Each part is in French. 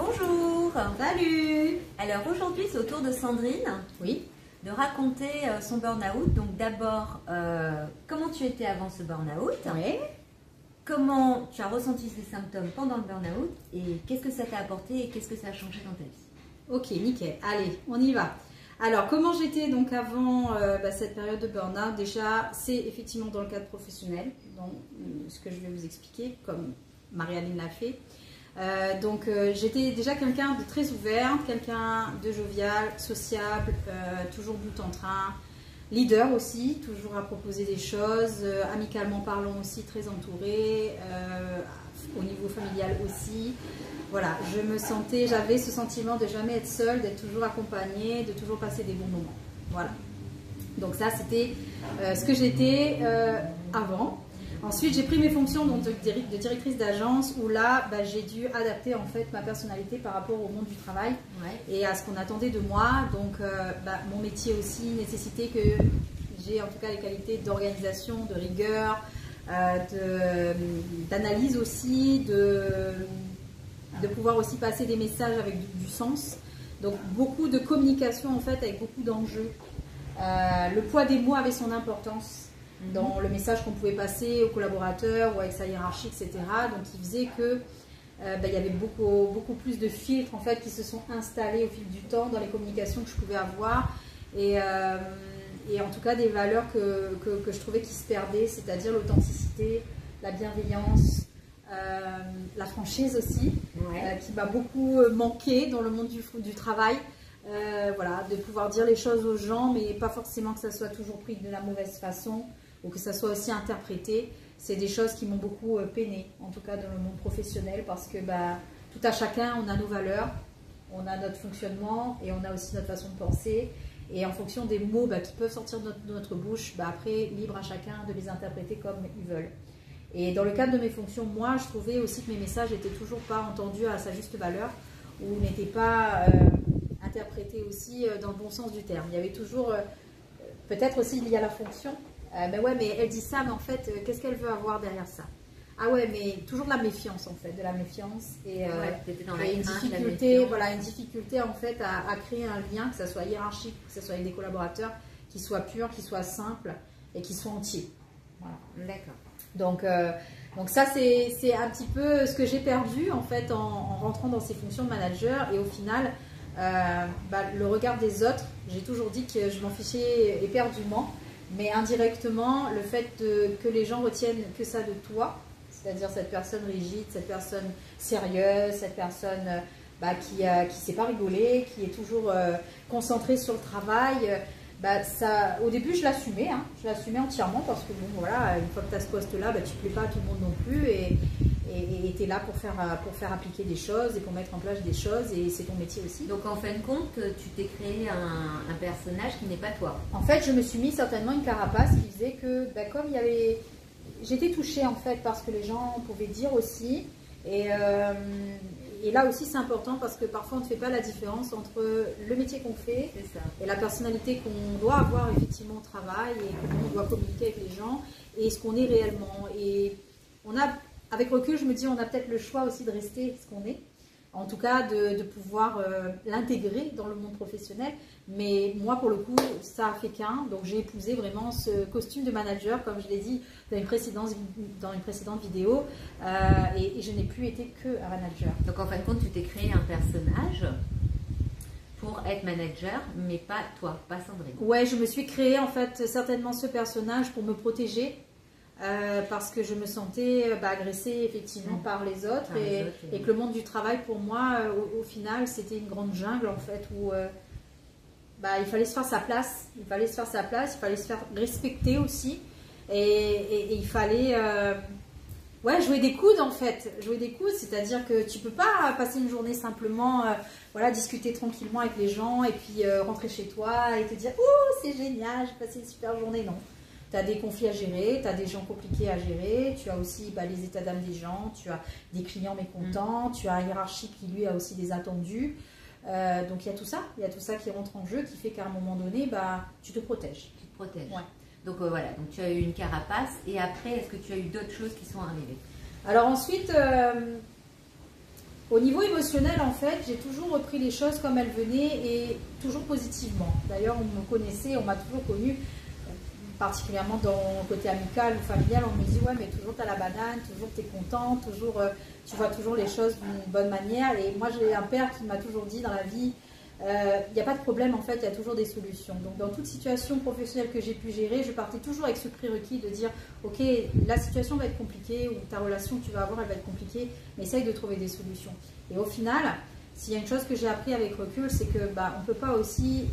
Bonjour. Salut. Alors aujourd'hui c'est au tour de Sandrine Oui. de raconter son burn-out. Donc d'abord, comment tu étais avant ce burn-out, Oui. comment tu as ressenti ces symptômes pendant le burn-out et qu'est-ce que ça t'a apporté et qu'est-ce que ça a changé dans ta vie. Ok, nickel. Allez, on y va. Alors, comment j'étais donc avant cette période de burn-out? Déjà, c'est effectivement dans le cadre professionnel, donc ce que je vais vous expliquer, comme Marie-Aline l'a fait. J'étais déjà quelqu'un de très ouvert, quelqu'un de jovial, sociable, toujours bout en train, leader aussi, toujours à proposer des choses, amicalement parlant aussi, très entourée, au niveau familial aussi. Voilà, j'avais ce sentiment de jamais être seule, d'être toujours accompagnée, de toujours passer des bons moments. Voilà. Donc ça, c'était ce que j'étais avant. Ensuite, j'ai pris mes fonctions donc, de directrice d'agence où là, j'ai dû adapter en fait ma personnalité par rapport au monde du travail et à ce qu'on attendait de moi. Donc, mon métier aussi nécessitait que j'ai en tout cas les qualités d'organisation, de rigueur, d'analyse aussi, de pouvoir aussi passer des messages avec du sens. Donc, beaucoup de communication en fait avec beaucoup d'enjeux. Le poids des mots avait son importance dans le message qu'on pouvait passer aux collaborateurs ou avec sa hiérarchie, etc. Donc, il faisait que il y avait beaucoup plus de filtres en fait qui se sont installés au fil du temps dans les communications que je pouvais avoir et en tout cas des valeurs que je trouvais qui se perdaient, c'est-à-dire l'authenticité, la bienveillance, la franchise aussi, qui m'a beaucoup manqué dans le monde du travail. Voilà, de pouvoir dire les choses aux gens, mais pas forcément que ça soit toujours pris de la mauvaise façon ou que ça soit aussi interprété. C'est des choses qui m'ont beaucoup peiné, en tout cas dans le monde professionnel, parce que tout à chacun, on a nos valeurs, on a notre fonctionnement et on a aussi notre façon de penser. Et en fonction des mots qui peuvent sortir de notre bouche, après, libre à chacun de les interpréter comme ils veulent. Et dans le cadre de mes fonctions, moi, je trouvais aussi que mes messages n'étaient toujours pas entendus à sa juste valeur ou n'étaient pas interprétés aussi dans le bon sens du terme. Il y avait toujours, peut-être aussi lié à la fonction, mais elle dit ça, mais en fait, qu'est-ce qu'elle veut avoir derrière ça? Ah ouais, mais toujours de la méfiance en fait, de la méfiance et une difficulté en fait à créer un lien, que ce soit hiérarchique, que ce soit avec des collaborateurs, qui soit pur, qui soit simple et qui soit entier. Voilà. D'accord. Donc ça c'est un petit peu ce que j'ai perdu en fait en rentrant dans ces fonctions de manager et au final le regard des autres, j'ai toujours dit que je m'en fichais éperdument, mais indirectement le fait que les gens retiennent que ça de toi, c'est-à-dire cette personne rigide, cette personne sérieuse, cette personne qui ne sait pas rigoler, qui est toujours concentrée sur le travail. Au début, je l'assumais entièrement parce que bon, voilà, une fois que tu as ce poste-là, tu ne plais pas à tout le monde non plus et tu es là pour faire appliquer des choses et pour mettre en place des choses et c'est ton métier aussi. Donc en fin de compte, tu t'es créé un personnage qui n'est pas toi. En fait, je me suis mis certainement une carapace qui faisait que comme il y avait... J'étais touchée en fait parce que les gens pouvaient dire aussi et là aussi c'est important parce que parfois on ne fait pas la différence entre le métier qu'on fait et la personnalité qu'on doit avoir effectivement au travail et comment on doit communiquer avec les gens et ce qu'on est réellement. Et avec recul, je me dis on a peut-être le choix aussi de rester ce qu'on est, en tout cas de pouvoir l'intégrer dans le monde professionnel. Mais moi, pour le coup, ça a fait qu'un. Donc, j'ai épousé vraiment ce costume de manager, comme je l'ai dit dans une précédente vidéo. Et je n'ai plus été que un manager. Donc, en fin de compte, tu t'es créé un personnage pour être manager, mais pas toi, pas Sandrine. Ouais, je me suis créé en fait certainement ce personnage pour me protéger. Parce que je me sentais agressée effectivement par les autres et que le monde du travail pour moi au final c'était une grande jungle en fait où il fallait se faire sa place, il fallait se faire respecter aussi et il fallait jouer des coudes en fait, c'est-à-dire que tu peux pas passer une journée simplement discuter tranquillement avec les gens et puis rentrer chez toi et te dire oh c'est génial, j'ai passé une super journée. Non. Tu as des conflits à gérer, tu as des gens compliqués à gérer, tu as aussi les états d'âme des gens, tu as des clients mécontents, tu as un hiérarchie qui lui a aussi des attendus. Donc il y a tout ça qui rentre en jeu, qui fait qu'à un moment donné, tu te protèges. Tu te protèges. Ouais. Donc voilà, donc tu as eu une carapace et après, est-ce que tu as eu d'autres choses qui sont arrivées? Alors ensuite, Au niveau émotionnel, en fait, j'ai toujours repris les choses comme elles venaient et toujours positivement. D'ailleurs, on me connaissait, on m'a toujours connue, particulièrement dans le côté amical ou familial. On me dit, ouais, mais toujours tu as la banane, toujours tu es content, toujours, tu vois toujours les choses d'une bonne manière. Et moi, j'ai un père qui m'a toujours dit dans la vie, il n'y a pas de problème, en fait, il y a toujours des solutions. Donc, dans toute situation professionnelle que j'ai pu gérer, je partais toujours avec ce prérequis de dire, ok, la situation va être compliquée ou ta relation que tu vas avoir, elle va être compliquée, mais essaye de trouver des solutions. Et au final, s'il y a une chose que j'ai appris avec recul, c'est que on ne peut pas aussi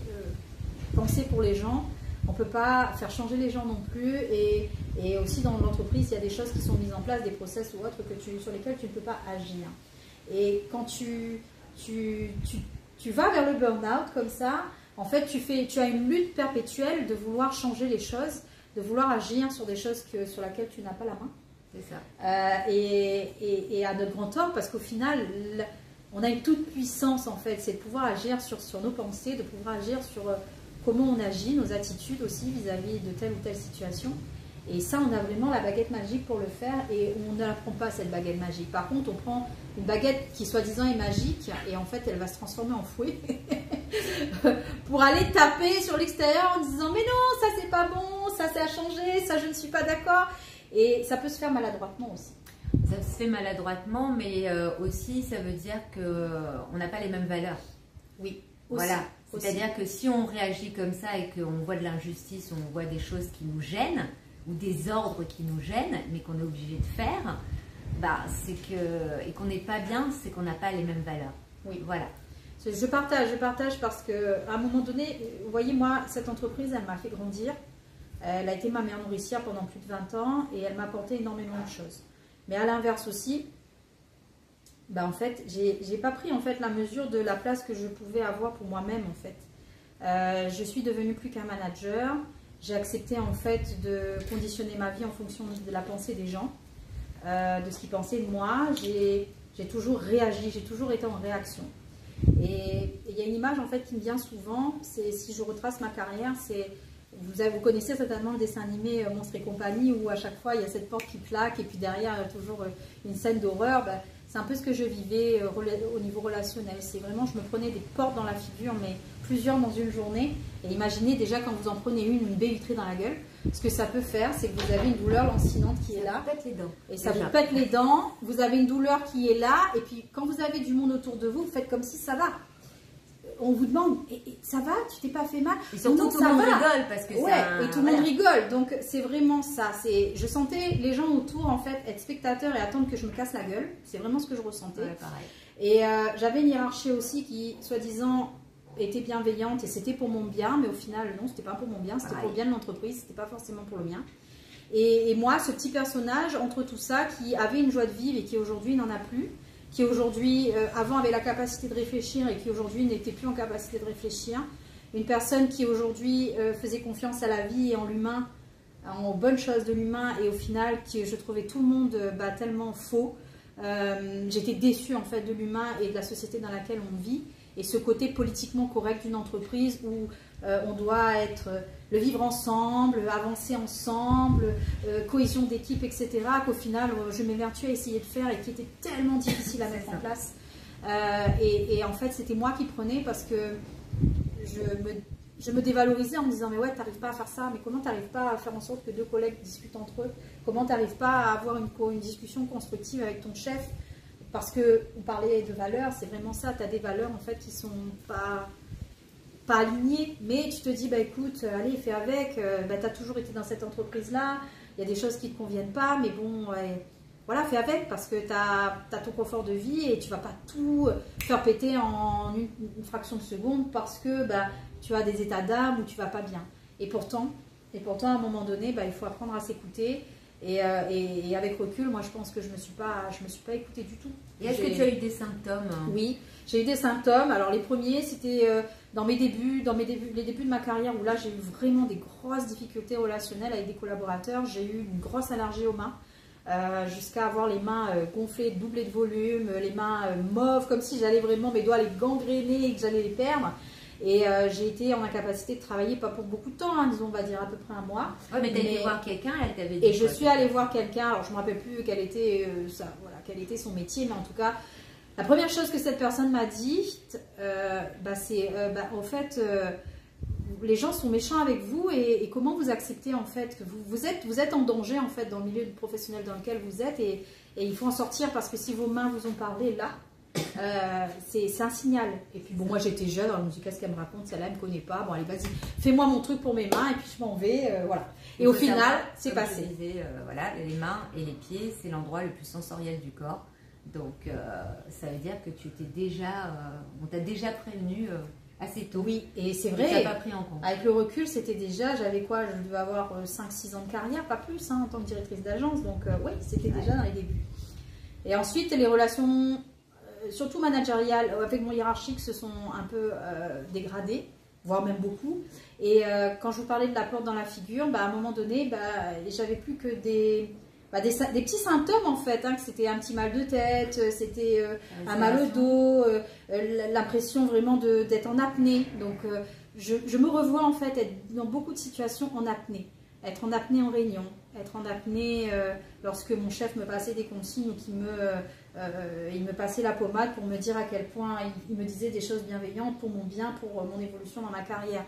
penser pour les gens, on ne peut pas faire changer les gens non plus, et aussi dans l'entreprise, il y a des choses qui sont mises en place, des process ou autres sur lesquels tu ne peux pas agir. Et quand tu vas vers le burn-out comme ça, en fait, tu as une lutte perpétuelle de vouloir changer les choses, de vouloir agir sur des choses sur lesquelles tu n'as pas la main. C'est ça. Et à notre grand tort, parce qu'au final, on a une toute puissance, en fait, c'est de pouvoir agir sur nos pensées, de pouvoir agir sur comment on agit, nos attitudes aussi vis-à-vis de telle ou telle situation. Et ça, on a vraiment la baguette magique pour le faire et on ne la prend pas, cette baguette magique. Par contre, on prend une baguette qui, soi-disant, est magique et en fait, elle va se transformer en fouet pour aller taper sur l'extérieur en disant « Mais non, ça, c'est pas bon, ça a changé, ça, je ne suis pas d'accord. » Et ça peut se faire maladroitement aussi. Ça se fait maladroitement, mais aussi, ça veut dire qu'on n'a pas les mêmes valeurs. Oui, aussi. Voilà. C'est-à-dire que si on réagit comme ça et qu'on voit de l'injustice, on voit des choses qui nous gênent, ou des ordres qui nous gênent, mais qu'on est obligé de faire, et qu'on n'est pas bien, c'est qu'on n'a pas les mêmes valeurs. Oui. Voilà. Je partage parce qu'à un moment donné, vous voyez, moi, cette entreprise, elle m'a fait grandir. Elle a été ma mère nourricière pendant plus de 20 ans et elle m'a apporté énormément de choses. Mais à l'inverse aussi, en fait, j'ai pas pris en fait la mesure de la place que je pouvais avoir pour moi-même en fait. Je suis devenue plus qu'un manager. J'ai accepté en fait de conditionner ma vie en fonction de la pensée des gens, de ce qu'ils pensaient de moi. J'ai toujours réagi, j'ai toujours été en réaction. Et il y a une image en fait qui me vient souvent, c'est si je retrace ma carrière, c'est vous connaissez certainement le dessin animé Monstres et compagnie où à chaque fois il y a cette porte qui claque et puis derrière il y a toujours une scène d'horreur. C'est un peu ce que je vivais au niveau relationnel. C'est vraiment, je me prenais des portes dans la figure, mais plusieurs dans une journée. Et imaginez déjà quand vous en prenez une baie vitrée dans la gueule, ce que ça peut faire, c'est que vous avez une douleur lancinante qui est là. Ça vous pète les dents. Et ça vous pète les dents, vous avez une douleur qui est là, et puis quand vous avez du monde autour de vous, vous faites comme si ça va. On vous demande, ça va, tu t'es pas fait mal? Et surtout non, tout le monde rigole parce que et tout le monde rigole. Donc c'est vraiment ça. Je sentais les gens autour en fait être spectateurs et attendre que je me casse la gueule. C'est vraiment ce que je ressentais. Ouais, pareil. Et j'avais une hiérarchie aussi qui, soi-disant, était bienveillante et c'était pour mon bien, mais au final non, c'était pas pour mon bien, c'était pour le bien de l'entreprise, c'était pas forcément pour le mien. Et moi, ce petit personnage entre tout ça qui avait une joie de vivre et qui aujourd'hui n'en a plus, qui aujourd'hui, avant avait la capacité de réfléchir et qui aujourd'hui n'était plus en capacité de réfléchir. Une personne qui aujourd'hui faisait confiance à la vie et en l'humain, en bonnes choses de l'humain et au final, je trouvais tout le monde tellement faux. J'étais déçue en fait de l'humain et de la société dans laquelle on vit. Et ce côté politiquement correct d'une entreprise où on doit être le vivre ensemble, avancer ensemble, cohésion d'équipe, etc. Qu'au final, je m'évertue à essayer de faire et qui était tellement difficile à mettre en place. Et en fait, c'était moi qui prenais parce que je me dévalorisais en me disant « Mais ouais, t'arrives pas à faire ça, mais comment t'arrives pas à faire en sorte que deux collègues discutent entre eux? Comment t'arrives pas à avoir une discussion constructive avec ton chef ?» Parce qu'on parlait de valeurs, c'est vraiment ça, tu as des valeurs en fait qui sont pas alignées, mais tu te dis, écoute, allez, fais avec, tu as toujours été dans cette entreprise-là, il y a des choses qui ne te conviennent pas, mais bon, voilà, fais avec, parce que tu as ton confort de vie et tu vas pas tout faire péter en une fraction de seconde parce que tu as des états d'âme où tu vas pas bien. Et pourtant, à un moment donné, il faut apprendre à s'écouter. Et avec recul, moi je pense que je me suis pas écoutée du tout. Et est-ce que tu as eu des symptômes? Oui, j'ai eu des symptômes. Alors les premiers, c'était dans les débuts de ma carrière où là j'ai eu vraiment des grosses difficultés relationnelles avec des collaborateurs. J'ai eu une grosse allergie aux mains, jusqu'à avoir les mains gonflées, doublées de volume, les mains mauves, comme si j'allais vraiment mes doigts les gangréner et que j'allais les perdre. Et j'ai été en incapacité de travailler, pas pour beaucoup de temps, disons, on va dire à peu près un mois. Ouais, mais tu as été voir quelqu'un, elle t'avait dit. Et je suis allée voir quelqu'un, alors je ne me rappelle plus quel était son métier, mais en tout cas, La première chose que cette personne m'a dit, c'est en fait, les gens sont méchants avec vous et comment vous acceptez en fait que vous êtes en danger en fait dans le milieu professionnel dans lequel vous êtes et il faut en sortir parce que si vos mains vous ont parlé là, c'est un signal. Et puis bon, moi j'étais jeune, alors je me suis dit qu'est-ce qu'elle me raconte, celle-là elle me connaît pas, bon allez vas-y, fais-moi mon truc pour mes mains et puis je m'en vais, voilà. Et au final, c'est passé. Voilà, les mains et les pieds, c'est l'endroit le plus sensoriel du corps. Donc ça veut dire que tu t'es déjà, on t'a déjà prévenu assez tôt. Oui, et c'est vrai. Pas pris en compte. Avec le recul, c'était déjà, j'avais quoi, je devais avoir 5-6 ans de carrière, pas plus, hein, en tant que directrice d'agence. Donc oui, c'était déjà dans les débuts. Et ensuite, les relations, surtout managériales, avec mon hiérarchique, se sont un peu dégradées, voire même beaucoup. Et quand je vous parlais de la porte dans la figure, à un moment donné, j'avais plus que des petits symptômes en fait, hein, que c'était un petit mal de tête, c'était un mal au dos, l'impression vraiment d'être en apnée. Donc je me revois en fait être dans beaucoup de situations en apnée. Être en apnée en réunion, être en apnée lorsque mon chef me passait des consignes ou qu'il il me passait la pommade pour me dire à quel point il me disait des choses bienveillantes pour mon bien, pour mon évolution dans ma carrière.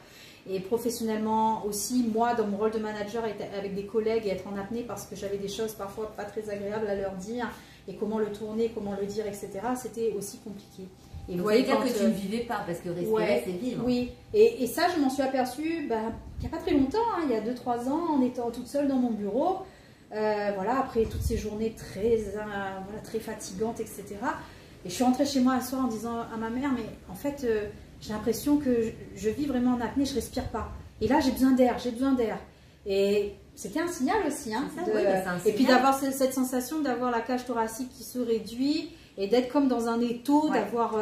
Et professionnellement aussi, moi, dans mon rôle de manager, avec des collègues, et être en apnée parce que j'avais des choses parfois pas très agréables à leur dire, et comment le tourner, comment le dire, etc., c'était aussi compliqué. Et vous voyez dire que tu ne vivais pas, parce que respirer, c'est vivre. Oui, et ça, je m'en suis aperçue il n'y a pas très longtemps, hein, il y a 2-3 ans, en étant toute seule dans mon bureau, voilà, après toutes ces journées très fatigantes, etc. Et je suis rentrée chez moi un soir en disant à ma mère, mais en fait... j'ai l'impression que je vis vraiment en apnée, je respire pas. Et là, j'ai besoin d'air, Et c'était un signal aussi. Hein, et puis d'avoir cette sensation d'avoir la cage thoracique qui se réduit et d'être comme dans un étau, d'avoir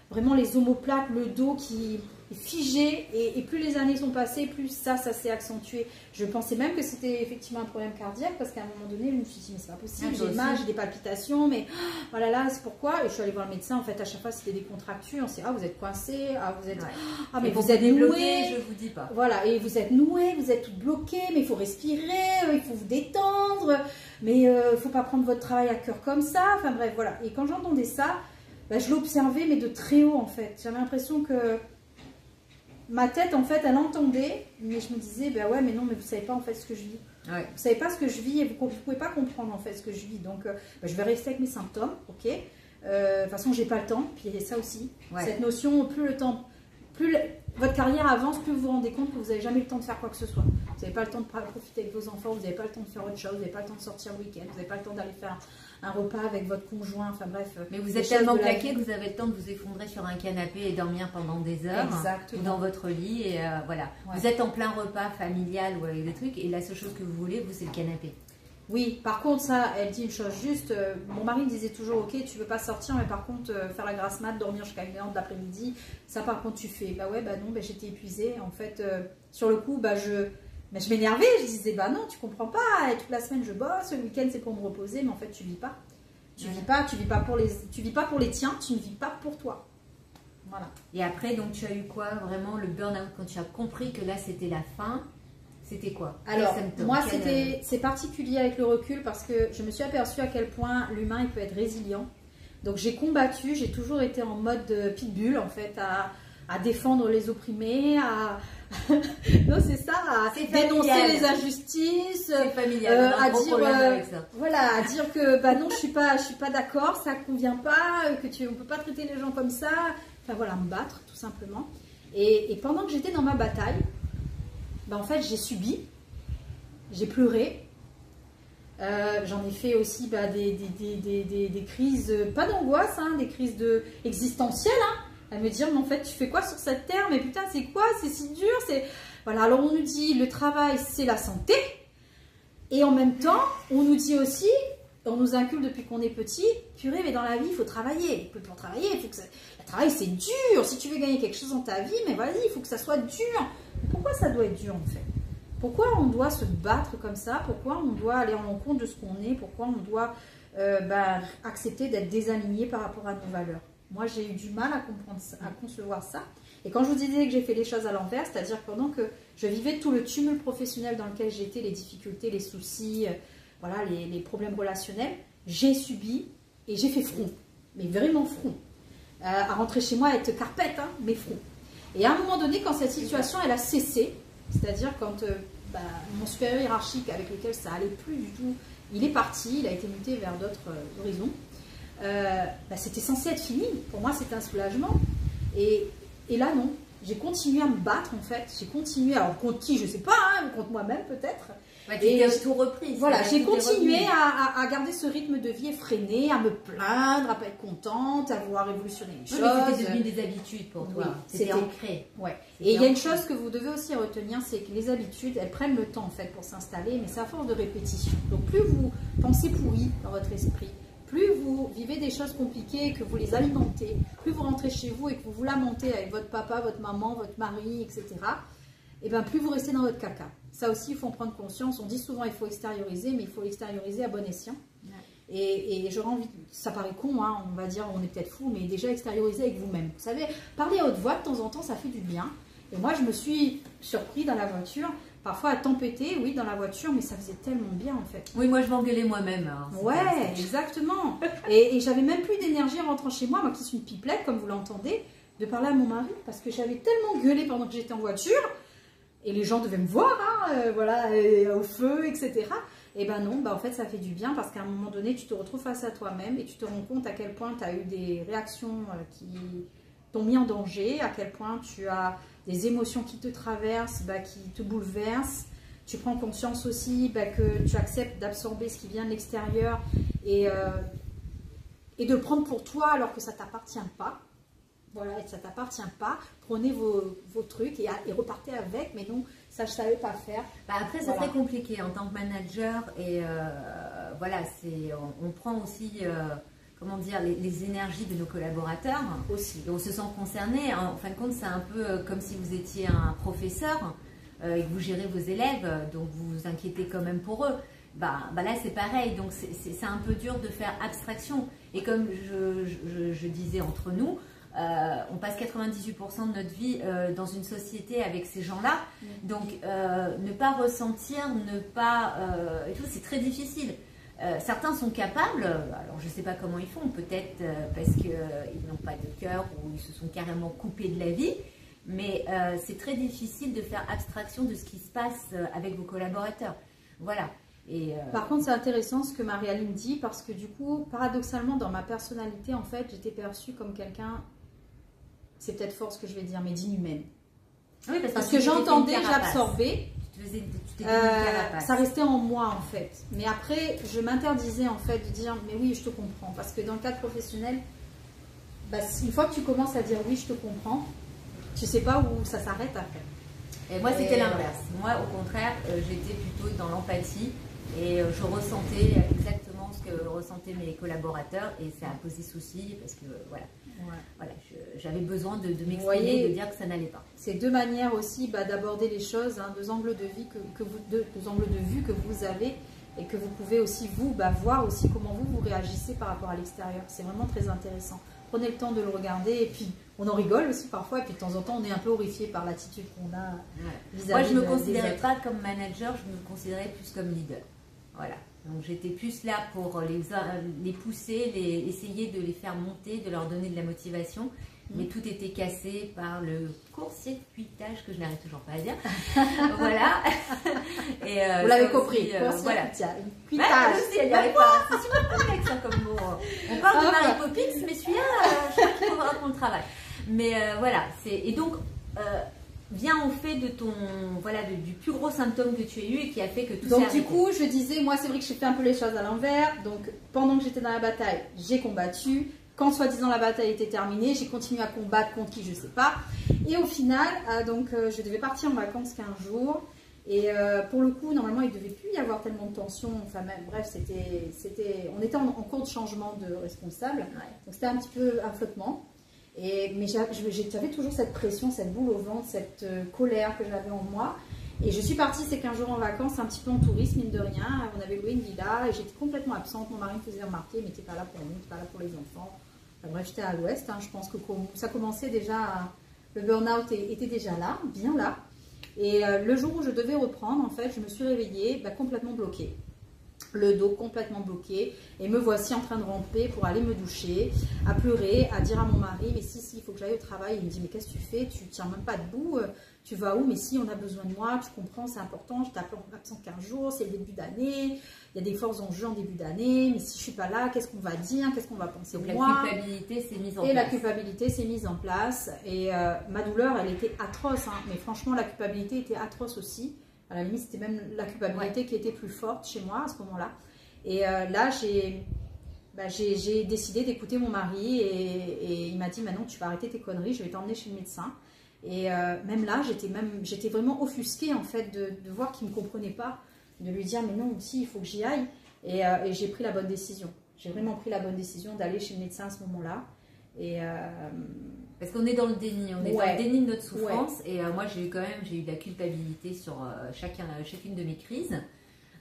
vraiment les omoplates, le dos qui est figé. Et plus les années sont passées, plus ça s'est accentué. Je pensais même que c'était effectivement un problème cardiaque parce qu'à un moment donné, je me suis dit, mais c'est pas possible, j'ai mal, j'ai des palpitations, mais voilà, là, c'est pourquoi. Et je suis allée voir le médecin, en fait, à chaque fois, c'était des contractures. On s'est dit, vous êtes coincé, vous êtes. Mais vous êtes noué. Je vous dis pas. Voilà, et vous êtes noué, vous êtes tout bloqué, mais il faut respirer, il faut vous détendre, mais il ne faut pas prendre votre travail à cœur comme ça. Enfin bref, voilà. Et quand j'entendais ça, je l'observais, mais de très haut, en fait. J'avais l'impression que ma tête, en fait, elle entendait, mais je me disais, ouais, mais non, mais vous ne savez pas, en fait, ce que je vis. Vous ne savez pas ce que je vis et vous ne pouvez pas comprendre, en fait, ce que je vis. Donc, je vais rester avec mes symptômes, ok. De toute façon, j'ai pas le temps, puis il y a ça aussi. Cette notion, plus le temps, votre carrière avance, plus vous vous rendez compte que vous n'avez jamais le temps de faire quoi que ce soit. Vous n'avez pas le temps de profiter avec vos enfants, vous n'avez pas le temps de faire autre chose, vous n'avez pas le temps de sortir le week-end, vous n'avez pas le temps d'aller faire un repas avec votre conjoint, enfin bref. Mais vous êtes tellement claqué que vous avez le temps de vous effondrer sur un canapé et dormir pendant des heures. Exactement. Ou dans votre lit et voilà. Vous êtes en plein repas familial ou avec des trucs et la seule chose que vous voulez, vous, c'est le canapé. Oui, par contre, ça, elle dit une chose juste. Mon mari me disait toujours, ok, tu veux pas sortir, mais par contre, faire la grasse mat, dormir jusqu'à 1h de l'après-midi, ça par contre tu fais. Non, j'étais épuisée. En fait, sur le coup, je m'énervais, je disais, non, tu comprends pas, et toute la semaine je bosse, le week-end c'est pour me reposer, mais en fait tu vis pas. Tu vis pas pour les tiens, tu ne vis pas pour toi. Voilà. Et après, donc tu as eu quoi, vraiment le burn-out, quand tu as compris que là c'était la fin? C'était quoi? Alors, moi, c'est particulier avec le recul parce que je me suis aperçue à quel point l'humain il peut être résilient. Donc, j'ai combattu, j'ai toujours été en mode pitbull, en fait, à défendre les opprimés, non, c'est ça, à dénoncer les injustices, à dire que non, je suis pas d'accord, ça convient pas, on peut pas traiter les gens comme ça. Enfin voilà, me battre, tout simplement. Et pendant que j'étais dans ma bataille, en fait, j'ai subi, j'ai pleuré, j'en ai fait aussi des crises, pas d'angoisse, hein, des crises existentielles, hein, à me dire, mais en fait, tu fais quoi sur cette terre? Mais putain, c'est quoi? C'est si dur, Voilà, alors on nous dit, le travail, c'est la santé, et en même temps, on nous dit aussi, on nous inculque depuis qu'on est petit, purée, mais dans la vie, il faut travailler. Pour travailler, il faut que le travail, c'est dur. Si tu veux gagner quelque chose dans ta vie, mais vas-y, il faut que ça soit dur. Pourquoi ça doit être dur en fait? Pourquoi on doit se battre comme ça? Pourquoi on doit aller en l'encontre de ce qu'on est? Pourquoi on doit accepter d'être désaligné par rapport à nos valeurs? Moi, j'ai eu du mal à comprendre ça, à concevoir ça. Et quand je vous disais que j'ai fait les choses à l'envers, c'est-à-dire pendant que je vivais tout le tumulte professionnel dans lequel j'étais, les difficultés, les soucis, les problèmes relationnels, j'ai subi et j'ai fait front. mais vraiment front. À rentrer chez moi, être carpette, hein, mais front. Et à un moment donné, quand cette situation, elle a cessé, c'est-à-dire quand mon supérieur hiérarchique avec lequel ça allait plus du tout, il est parti, il a été muté vers d'autres horizons, c'était censé être fini. Pour moi, c'était un soulagement. Et là, non. J'ai continué à me battre, en fait. J'ai continué, alors contre qui, je sais pas, hein, contre moi-même peut-être. Ouais, tu t'es tout repris. Voilà, j'ai continué à garder ce rythme de vie effréné, à me plaindre, à pas être contente, à vouloir révolutionner les choses. C'était devenu des habitudes pour toi. Oui, c'était ancré. Ouais. Et il y a une chose que vous devez aussi retenir, c'est que les habitudes, elles prennent le temps en fait pour s'installer, mais c'est à force de répétition. Donc plus vous pensez pourri dans votre esprit, plus vous vivez des choses compliquées, que vous les alimentez, plus vous rentrez chez vous et que vous vous lamentez avec votre papa, votre maman, votre mari, etc., et bien plus vous restez dans votre caca. Ça aussi, il faut en prendre conscience. On dit souvent il faut extérioriser, mais il faut l'extérioriser à bon escient. Ouais. Et j'aurais envie, ça paraît con, hein, on va dire, on est peut-être fou, mais déjà extérioriser avec vous-même. Vous savez, parler à haute voix de temps en temps, ça fait du bien. Et moi, je me suis surpris dans la voiture, parfois à tempêter, oui, dans la voiture, mais ça faisait tellement bien en fait. Oui, moi je m'engueulais moi-même. Hein, ouais, exactement. et j'avais même plus d'énergie en rentrant chez moi, moi qui suis une pipelette, comme vous l'entendez, de parler à mon mari, parce que j'avais tellement gueulé pendant que j'étais en voiture. Et les gens devaient me voir, hein, voilà, au feu, etc. Et ben non, en fait, ça fait du bien parce qu'à un moment donné, tu te retrouves face à toi-même et tu te rends compte à quel point tu as eu des réactions qui t'ont mis en danger, à quel point tu as des émotions qui te traversent, qui te bouleversent. Tu prends conscience aussi que tu acceptes d'absorber ce qui vient de l'extérieur et de le prendre pour toi alors que ça ne t'appartient pas. Voilà, et ça ne t'appartient pas. Prenez vos trucs et repartez avec, mais non, ça je ne savais pas faire. Après, c'est très compliqué en tant que manager et voilà, on prend aussi, comment dire, les énergies de nos collaborateurs aussi. Et on se sent concerné. En fin de compte, c'est un peu comme si vous étiez un professeur et que vous gérez vos élèves, donc vous vous inquiétez quand même pour eux. Là, c'est pareil, donc c'est un peu dur de faire abstraction. Et comme je disais entre nous, on passe 98% de notre vie dans une société avec ces gens-là, donc ne pas ressentir, ne pas... et tout, c'est très difficile. Certains sont capables, alors je ne sais pas comment ils font, peut-être parce qu'ils n'ont pas de cœur ou ils se sont carrément coupés de la vie, mais c'est très difficile de faire abstraction de ce qui se passe avec vos collaborateurs. Voilà. Par contre, c'est intéressant ce que Marie-Aline dit, parce que du coup, paradoxalement, dans ma personnalité, en fait, j'étais perçue comme quelqu'un... C'est peut-être fort ce que je vais dire, mais d'inhumaine. Oui, parce que j'entendais, j'absorbais. Ça restait en moi en fait. Mais après, je m'interdisais en fait de dire, mais oui, je te comprends. Parce que dans le cadre professionnel, une fois que tu commences à dire oui, je te comprends, tu sais pas où ça s'arrête après. Et moi, c'était l'inverse. Moi, au contraire, j'étais plutôt dans l'empathie et je ressentais exactement ce que ressentaient mes collaborateurs et ça a posé souci parce que voilà. Ouais. Voilà, j'avais besoin de m'exprimer, de dire que ça n'allait pas. C'est deux manières aussi d'aborder les choses, hein, deux angles de vue deux angles de vue que vous avez et que vous pouvez aussi vous voir aussi comment vous réagissez par rapport à l'extérieur. C'est vraiment très intéressant. Prenez le temps de le regarder et puis on en rigole aussi parfois et puis de temps en temps on est un peu horrifié par l'attitude qu'on a vis-à-vis. Moi je ne me considérais pas comme manager, je me considérais plus comme leader. Voilà. Donc j'étais plus là pour les pousser, essayer de les faire monter, de leur donner de la motivation. Mais tout était cassé par le court-circuitage que je n'arrive toujours pas à dire. Voilà. Et, vous l'avez compris. Voilà. Cuitage. C'est super complexe hein, comme mot. On parle de Mary Poppins, mais celui-là, je crois qu'il faudra qu'on le travaille. Mais voilà. Et donc... vient au fait de ton, du plus gros symptôme que tu as eu et qui a fait que tout s'est arrêté. Donc du coup, je disais, moi c'est vrai que j'ai fait un peu les choses à l'envers. Donc pendant que j'étais dans la bataille, j'ai combattu. Quand soi-disant la bataille était terminée, j'ai continué à combattre contre qui je sais pas. Et au final, je devais partir en vacances 15 jours. Et pour le coup, normalement, il ne devait plus y avoir tellement de tension. Enfin même, bref, on était en cours de changement de responsable. Ouais. Donc c'était un petit peu un flottement. Mais j'avais toujours cette pression, cette boule au ventre, cette colère que j'avais en moi. Et je suis partie ces 15 jours en vacances, un petit peu en tourisme, mine de rien. On avait loué une villa et j'étais complètement absente. Mon mari me faisait remarquer, mais t'es pas là pour nous, t'es pas là pour les enfants. Enfin, bref, j'étais à l'ouest. Hein, je pense que ça commençait déjà, le burn-out était déjà là, bien là. Et le jour où je devais reprendre, en fait, je me suis réveillée complètement bloquée. le dos complètement bloqué, et me voici en train de ramper pour aller me doucher, à pleurer, à dire à mon mari, mais si, il faut que j'aille au travail. Il me dit, mais qu'est-ce que tu fais? Tu tiens même pas debout, tu vas où? Mais si, on a besoin de moi, tu comprends, c'est important, je t'appelle absent 15 jours, c'est le début d'année, il y a des forts enjeux en début d'année, mais si je suis pas là, qu'est-ce qu'on va dire, qu'est-ce qu'on va penser de moi? La culpabilité s'est mise en place. Et la culpabilité s'est mise en place, et ma douleur, elle était atroce, hein, mais franchement, la culpabilité était atroce aussi. À la limite, c'était même la culpabilité qui était plus forte chez moi à ce moment-là. Et là, j'ai décidé d'écouter mon mari, et il m'a dit, maintenant tu vas arrêter tes conneries, je vais t'emmener chez le médecin. Et même là, j'étais vraiment offusquée en fait de voir qu'il ne me comprenait pas, de lui dire, mais non, aussi, il faut que j'y aille. Et j'ai pris la bonne décision. J'ai vraiment pris la bonne décision d'aller chez le médecin à ce moment-là. Parce qu'on est dans le déni, on est dans le déni de notre souffrance. Et moi, j'ai eu de la culpabilité sur chacune de mes crises.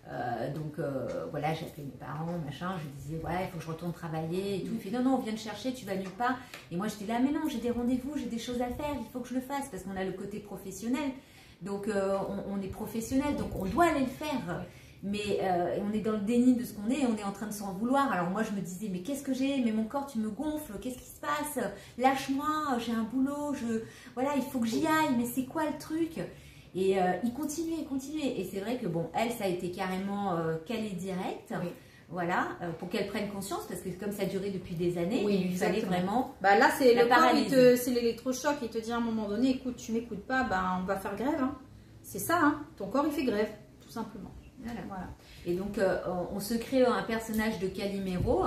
Voilà, j'ai appelé mes parents, machin, je disais, ouais, il faut que je retourne travailler et tout. Il fait, non, on vient te chercher, tu vas nulle part. Et moi, j'étais là, mais non, j'ai des rendez-vous, j'ai des choses à faire, il faut que je le fasse, parce qu'on a le côté professionnel. Donc, on est professionnel, donc on doit aller le faire. Mais on est dans le déni de ce qu'on est, on est en train de s'en vouloir. Alors moi, je me disais, mais qu'est-ce que j'ai? Mais mon corps, tu me gonfles, qu'est-ce qui se passe? Lâche-moi, j'ai un boulot, voilà, il faut que j'y aille, mais c'est quoi le truc? Et il continuait. Et c'est vrai que bon, elle, ça a été carrément calé direct. Oui. Voilà, pour qu'elle prenne conscience, parce que comme ça a duré depuis des années, il lui fallait vraiment. Bah là, c'est le corps, c'est l'électrochoc. Il te dit à un moment donné, écoute, tu m'écoutes pas, ben on va faire grève. Hein. C'est ça, hein. Ton corps, il fait grève, tout simplement. Voilà. Et donc, on se crée un personnage de Calimero.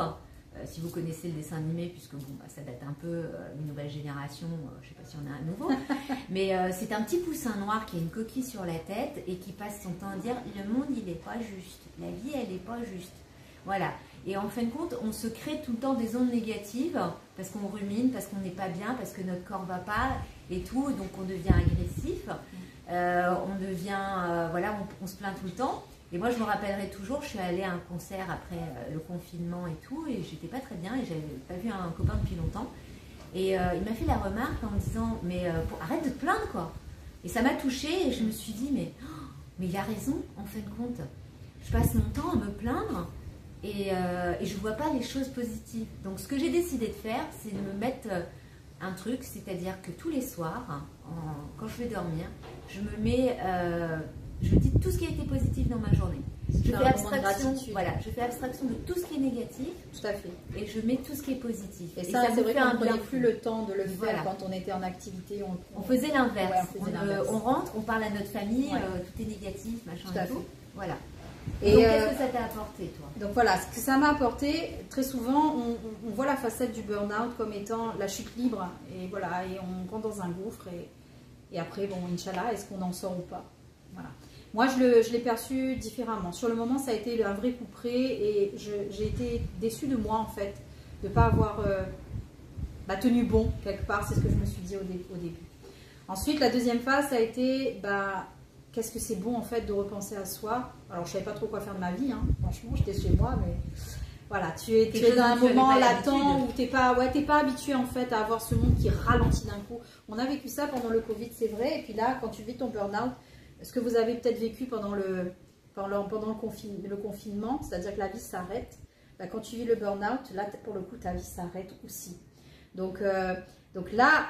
Si vous connaissez le dessin animé, puisque bon, ça date un peu d'une nouvelle génération, je ne sais pas si on a un nouveau, mais c'est un petit poussin noir qui a une coquille sur la tête et qui passe son temps à dire « le monde, il n'est pas juste, la vie, elle n'est pas juste ». Voilà. Et en fin de compte, on se crée tout le temps des ondes négatives parce qu'on rumine, parce qu'on n'est pas bien, parce que notre corps ne va pas et tout, donc on devient agressif, on devient, voilà, on se plaint tout le temps. Et moi, je me rappellerai toujours, je suis allée à un concert après le confinement et tout, et j'étais pas très bien, et j'avais pas vu un copain depuis longtemps. Et il m'a fait la remarque en me disant, mais arrête de te plaindre, quoi. Et ça m'a touchée, et je me suis dit, mais il a raison, en fin de compte. Je passe mon temps à me plaindre, et je vois pas les choses positives. Donc, ce que j'ai décidé de faire, c'est de me mettre un truc, c'est-à-dire que tous les soirs, quand je vais dormir, je me mets... je dis tout ce qui a été positif dans ma journée. Je fais abstraction, voilà, je fais abstraction de tout ce qui est négatif. Tout à fait. Et je mets tout ce qui est positif. Et ça c'est vrai qu'on ne prenait plus le temps de le faire quand on était en activité. On faisait l'inverse. On rentre, on parle à notre famille, tout est négatif, machin et tout. Voilà. Et donc, qu'est-ce que ça t'a apporté, toi? Donc voilà, ce que ça m'a apporté, très souvent, on voit la facette du burn-out comme étant la chute libre. Et voilà, et on rentre dans un gouffre. Et après, bon, Inch'Allah, est-ce qu'on en sort ou pas? Voilà. Moi, je l'ai perçu différemment. Sur le moment, ça a été un vrai coup près et j'ai été déçue de moi, en fait, de ne pas avoir tenu bon, quelque part. C'est ce que je me suis dit au début. Ensuite, la deuxième phase, ça a été, qu'est-ce que c'est bon, en fait, de repenser à soi. Alors, je ne savais pas trop quoi faire de ma vie, hein. Franchement, j'étais chez moi, mais voilà, tu es dans un moment latent où tu n'es pas habitué, en fait, à avoir ce monde qui ralentit d'un coup. On a vécu ça pendant le Covid, c'est vrai. Et puis là, quand tu vis ton burn-out, ce que vous avez peut-être vécu pendant le confinement, c'est-à-dire que la vie s'arrête, quand tu vis le burn-out, là, pour le coup, ta vie s'arrête aussi. Donc là,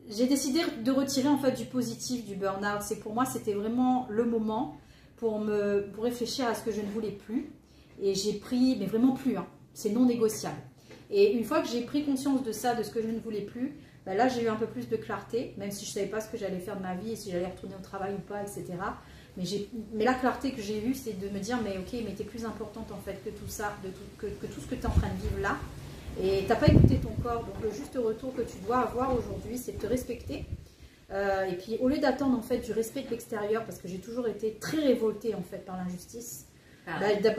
j'ai décidé de retirer en fait du positif du burn-out. Pour moi, c'était vraiment le moment pour réfléchir à ce que je ne voulais plus. Et j'ai pris, mais vraiment plus, hein, c'est non négociable. Et une fois que j'ai pris conscience de ça, de ce que je ne voulais plus, là, j'ai eu un peu plus de clarté, même si je ne savais pas ce que j'allais faire de ma vie, et si j'allais retourner au travail ou pas, etc. Mais la clarté que j'ai eue, c'est de me dire, mais ok, mais tu es plus importante en fait que tout ça, que tout ce que tu es en train de vivre là. Et tu n'as pas écouté ton corps, donc le juste retour que tu dois avoir aujourd'hui, c'est de te respecter. Et puis au lieu d'attendre en fait du respect de l'extérieur, parce que j'ai toujours été très révoltée en fait par l'injustice,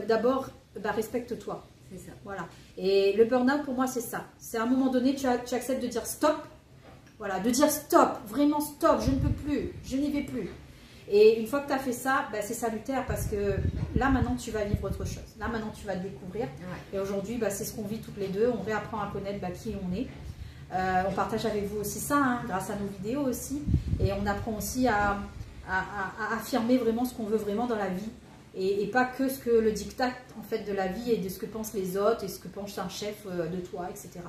d'abord respecte-toi. C'est ça. Voilà. Et le burn-out pour moi c'est ça. C'est à un moment donné, tu acceptes de dire stop. Voilà, de dire stop, vraiment stop, je ne peux plus, je n'y vais plus. Et une fois que tu as fait ça, c'est salutaire parce que là maintenant tu vas vivre autre chose. Là maintenant tu vas te découvrir. Ouais. Et aujourd'hui, c'est ce qu'on vit toutes les deux. On réapprend à connaître qui on est. On partage avec vous aussi ça, hein, grâce à nos vidéos aussi. Et on apprend aussi à affirmer vraiment ce qu'on veut vraiment dans la vie. et pas que ce que le diktat en fait de la vie et de ce que pensent les autres et ce que pense un chef de toi, etc.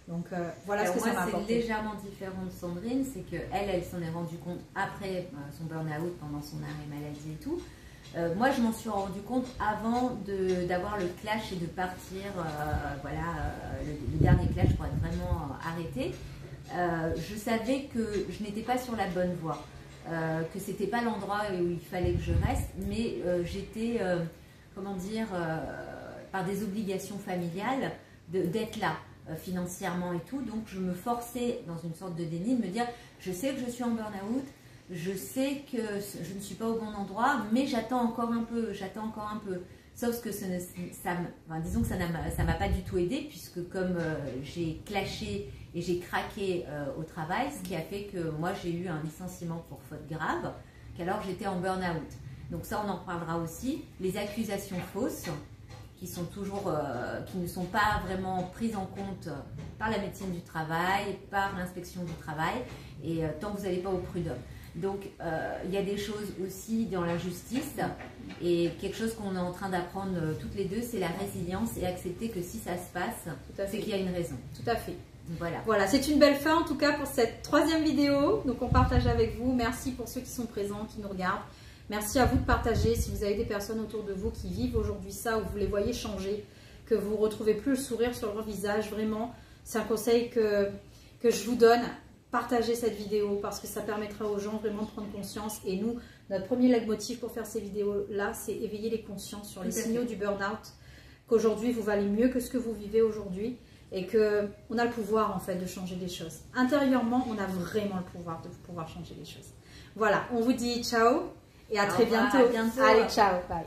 Donc voilà. Alors ce que ça m'a apporté. C'est légèrement différent de Sandrine, c'est qu'elle s'en est rendue compte après son burn-out, pendant son arrêt maladie et tout. Moi, je m'en suis rendu compte avant d'avoir le clash et de partir, le dernier clash pour être vraiment arrêtée. Je savais que je n'étais pas sur la bonne voie, que c'était pas l'endroit où il fallait que je reste, mais j'étais, par des obligations familiales, d'être là. Financièrement et tout, donc je me forçais dans une sorte de déni de me dire je sais que je suis en burn-out, je sais que je ne suis pas au bon endroit, mais j'attends encore un peu, sauf que disons que ça m'a pas du tout aidé, puisque comme j'ai clashé et j'ai craqué au travail, ce qui a fait que moi j'ai eu un licenciement pour faute grave, qu'alors j'étais en burn-out. Donc ça on en parlera aussi, les accusations fausses qui ne sont pas vraiment prises en compte par la médecine du travail, par l'inspection du travail, et tant que vous n'allez pas au prud'homme. Donc il y a des choses aussi dans la justice, et quelque chose qu'on est en train d'apprendre toutes les deux, c'est la résilience, et accepter que si ça se passe, c'est qu'il y a une raison. Tout à fait. Voilà. Voilà, c'est une belle fin en tout cas pour cette 3e vidéo. Donc on partage avec vous. Merci pour ceux qui sont présents, qui nous regardent. Merci à vous de partager. Si vous avez des personnes autour de vous qui vivent aujourd'hui ça, ou vous les voyez changer, que vous ne retrouvez plus le sourire sur leur visage, vraiment, c'est un conseil que je vous donne. Partagez cette vidéo parce que ça permettra aux gens vraiment de prendre conscience. Et nous, notre premier leitmotiv pour faire ces vidéos-là, c'est éveiller les consciences sur les signaux du burn-out, qu'aujourd'hui vous valez mieux que ce que vous vivez aujourd'hui, et qu'on a le pouvoir en fait de changer les choses. Intérieurement, on a vraiment le pouvoir de pouvoir changer les choses. Voilà, on vous dit ciao. Et à très bientôt. À bientôt. Allez, ciao, bye.